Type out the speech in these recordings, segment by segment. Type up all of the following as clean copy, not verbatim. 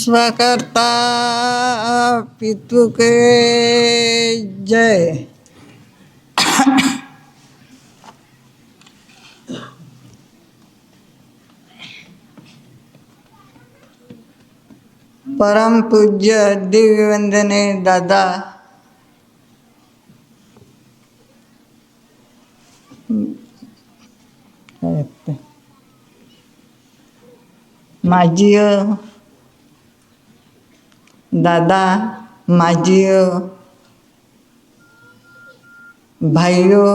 विश्वकर्ता पितु के जय। परम पूज्य दिव्य वंदने दादा माजीओ, दादा माजीओ, भाइयों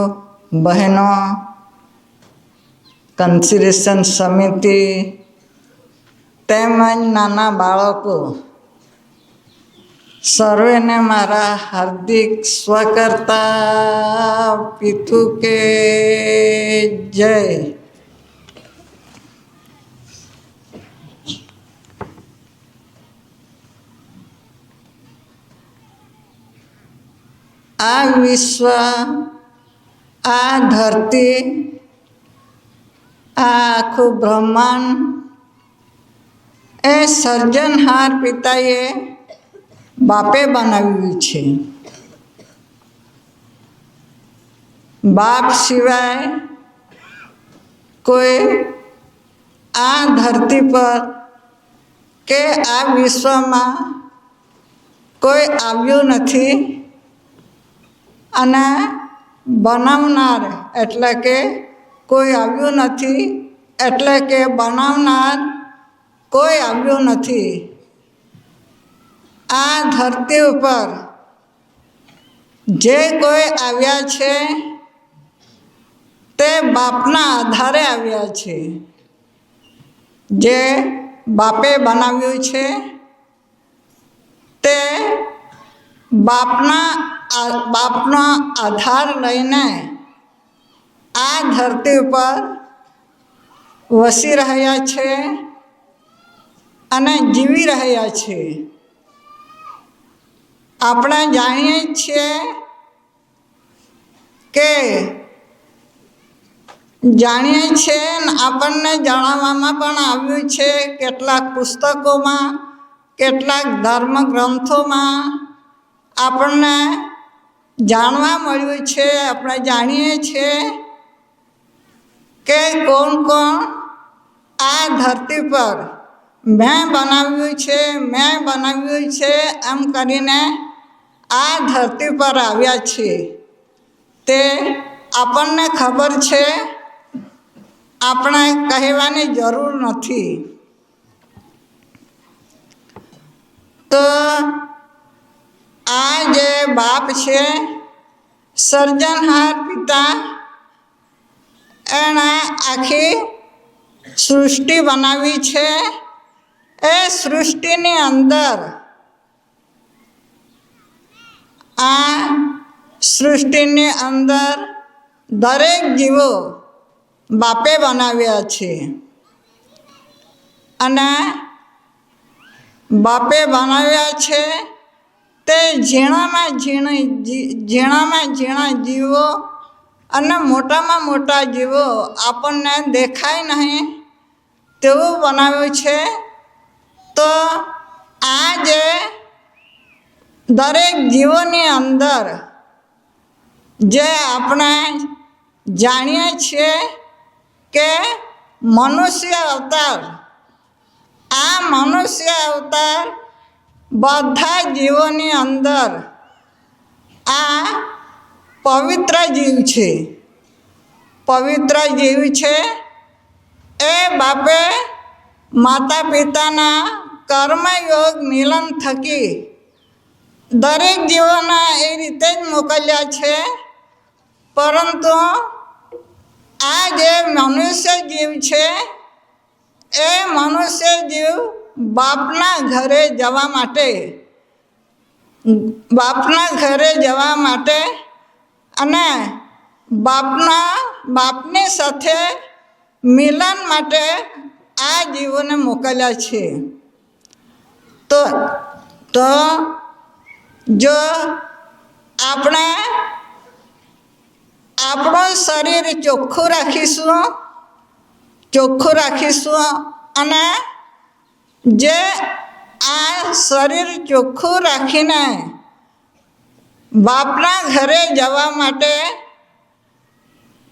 बहनों, कंसिलेशन समिति તેમજ નાના બાળકો સર્વેને મારા હાર્દિક સ્વાગતા પિતુ કે જય। આ વિશ્વ, આ ધરતી, આ આખું બ્રહ્માંડ એ સર્જનહાર પિતાએ બાપે બનાવ્યું છે। બાપ સિવાય કોઈ આ ધરતી પર કે આ વિશ્વમાં કોઈ આવ્યું નથી અને બનાવનાર એટલે કે કોઈ આવ્યું નથી એટલે કે બનાવનાર કોઈ આવ્યું નથી। આ ધરતી ઉપર જે કોઈ આવ્યા છે તે બાપના આધારે આવ્યા છે। જે બાપે બનાવ્યું છે તે બાપનો આધાર લઈને આ ધરતી ઉપર વસી રહ્યા છે અને જીવી રહ્યા છે। આપણે જાણીએ છીએ કે આપણને જાણવામાં પણ આવ્યું છે, કેટલાક પુસ્તકોમાં, કેટલાક ધર્મ ગ્રંથોમાં આપણને જાણવા મળ્યું છે। આપણે જાણીએ છીએ કે કોણ કોણ આ ધરતી પર મેં બનાવ્યું છે એમ કરીને આ ધરતી પર આવ્યા છે। તે આપણને ખબર છે, આપણે કહેવાની જરૂર નથી। તો આ જે બાપ છે, સર્જનહાર પિતા, એણે આખી સૃષ્ટિ બનાવી છે। એ સૃષ્ટિની અંદર દરેક જીવો બાપે બનાવ્યા છે અને બાપે બનાવ્યા છે તે ઝીણામાં ઝીણા જીવો અને મોટામાં મોટા જીવો આપણને દેખાય નહીં તેવું બનાવ્યું છે। તો આ જે દરેક જીવોની અંદર જે આપણે જાણીએ છીએ કે મનુષ્ય અવતાર, આ મનુષ્ય અવતાર બધા જીવોની અંદર આ પવિત્ર જીવ છે। પવિત્ર જીવ છે એ બાપે માતા પિતાના કર્મયોગ મિલન થકી દરેક જીવોને એ રીતે જ મોકલ્યા છે। પરંતુ આ જે મનુષ્ય જીવ છે એ મનુષ્ય જીવ બાપના ઘરે જવા માટે અને બાપની સાથે મિલન માટે આ જીવોને મોકલ્યા છે। તો જો આપણે આપણું શરીર ચોખ્ખું રાખીશું અને જે આ શરીર ચોખ્ખું રાખીને બાપના ઘરે જવા માટે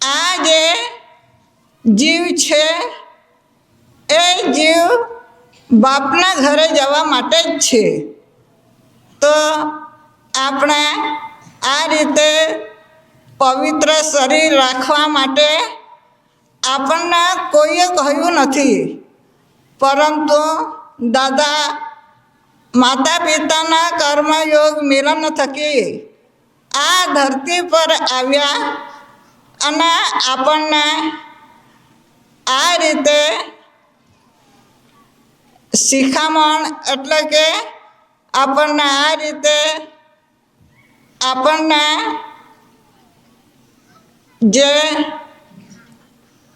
આ જે જીવ છે એ જીવ બાપના ઘરે જવા માટે જ છે. તો આપણે આ રીતે પવિત્ર શરીર રાખવા માટે આપણને કોઈએ કહ્યું નથી, પરંતુ દાદા માતા પિતાના કર્મયોગ મિલન થકી આ ધરતી પર આવ્યા અને આપણને આ રીતે શિખામણ એટલે કે આપણને આ રીતે આપણને જે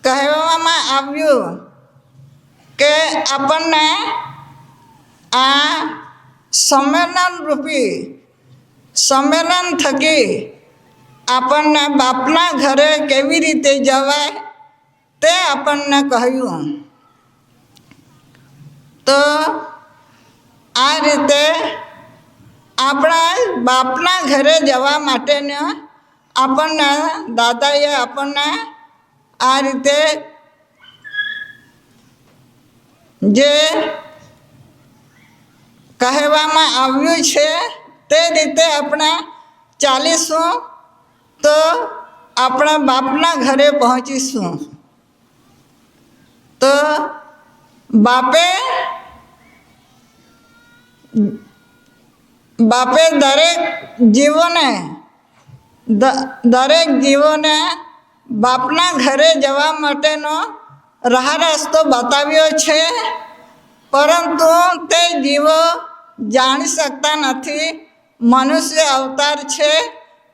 કહેવામાં આવ્યું કે આપણને આ સંમેલન થકી આપણને બાપના ઘરે કેવી રીતે જવાય તે આપણને કહ્યું. તો આ રીતે આપણા બાપના ઘરે જવા માટેને આપણને દાદાએ આપણને આ રીતે જે કહેવામાં આવ્યું છે તે રીતે આપણે ચાલીશું તો આપણા બાપના ઘરે પહોંચીશું. તો બાપે દરેક જીવોને બાપના ઘરે જવા માટેનો રાહ રસ્તો બતાવ્યો છે, પરંતુ તે જીવો જાણી શકતા નથી. મનુષ્ય અવતાર છે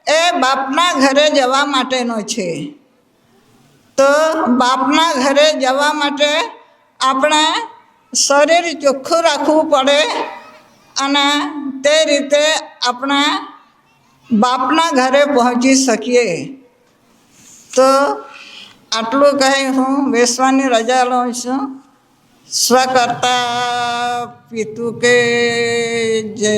એ બાપના ઘરે જવા માટેનો છે. તો બાપના ઘરે જવા માટે આપણે શરીર ચોખ્ખું રાખવું પડે અને તે રીતે આપણે બાપના ઘરે પહોંચી શકીએ. તો આટલું કહી હું બેસવાની રજા લઉં છું. સ્વકર્તા પિતુ કે જય.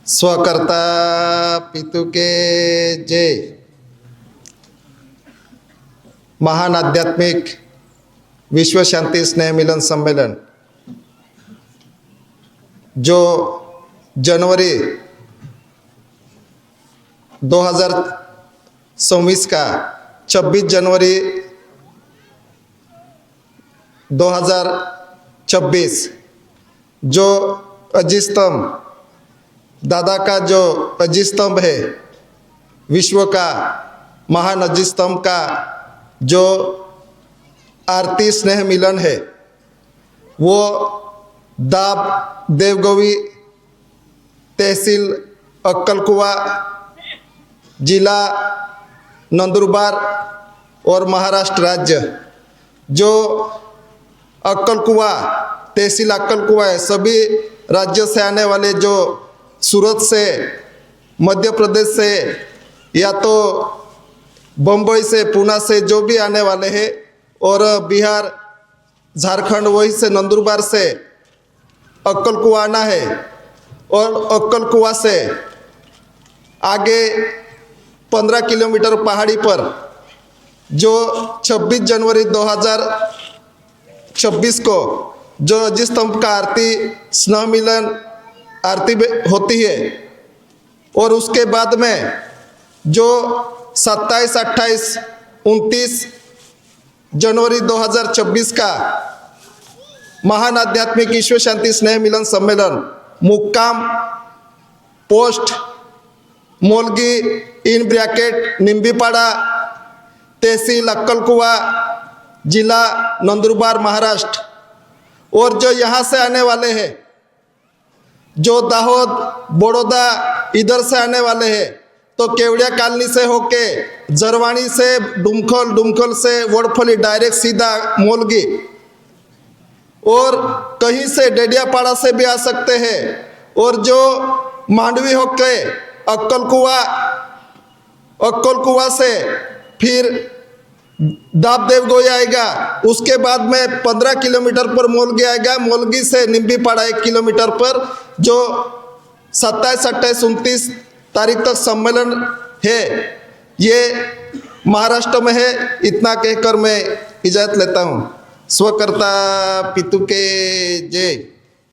स्वकर्ता पितु के जय. महान आध्यात्मिक विश्व शांति स्नेह मिलन सम्मेलन जो जनवरी 2024 का 26 जनवरी 2026 जो अजीज स्तंभ दादा का जो अजीज स्तंभ है, विश्व का महान अजीज स्तंभ का जो आरती स्नेह मिलन है, वो दाब देवगवी तहसील अक्कलकुआ जिला नंदुरबार और महाराष्ट्र राज्य जो अक्कलकुआ तहसील अक्कलकुआ है, सभी राज्यों से आने वाले जो सूरत से, मध्य प्रदेश से या तो बम्बई से, पूना से जो भी आने वाले हैं, और बिहार झारखंड वहीं से नंदुरबार से अक्कलकुआ आना है, और अक्कलकुआ से आगे 15 किलोमीटर पहाड़ी पर जो 26 जनवरी 2026 को जो अजीज स्तंभ का आरती स्नेह मिलन आरती होती है, और उसके बाद में जो 27, 28, 29 जनवरी 2026 का महान आध्यात्मिक ईश्वर शांति स्नेह मिलन सम्मेलन मुक्काम पोस्ट मोलगी इन ब्रैकेट निम्बीपाड़ा तहसील अक्कलकुआ जिला नंदुरबार महाराष्ट्र, और जो यहाँ से आने वाले हैं, जो दाहोद बड़ौदा इधर से आने वाले हैं, तो केवड़िया कॉलोनी से होके जरवाणी से डुमखल, डुमखल से वड़फली डायरेक्ट सीधा मोलगी, और कहीं से डेडियापाड़ा से भी आ सकते हैं। और जो मांडवी होके अक्कल कुआ से फिर दाबदेव गोई आएगा, उसके बाद में 15 किलोमीटर पर मोलगी आएगा। मोलगी से निम्बीपाड़ा 1 किलोमीटर पर, जो 27, 28, 29 तारीख तक सम्मेलन है, ये महाराष्ट्र में है। इतना कहकर मैं इजाज़त लेता हूँ। स्वकर्ता पितु के जय।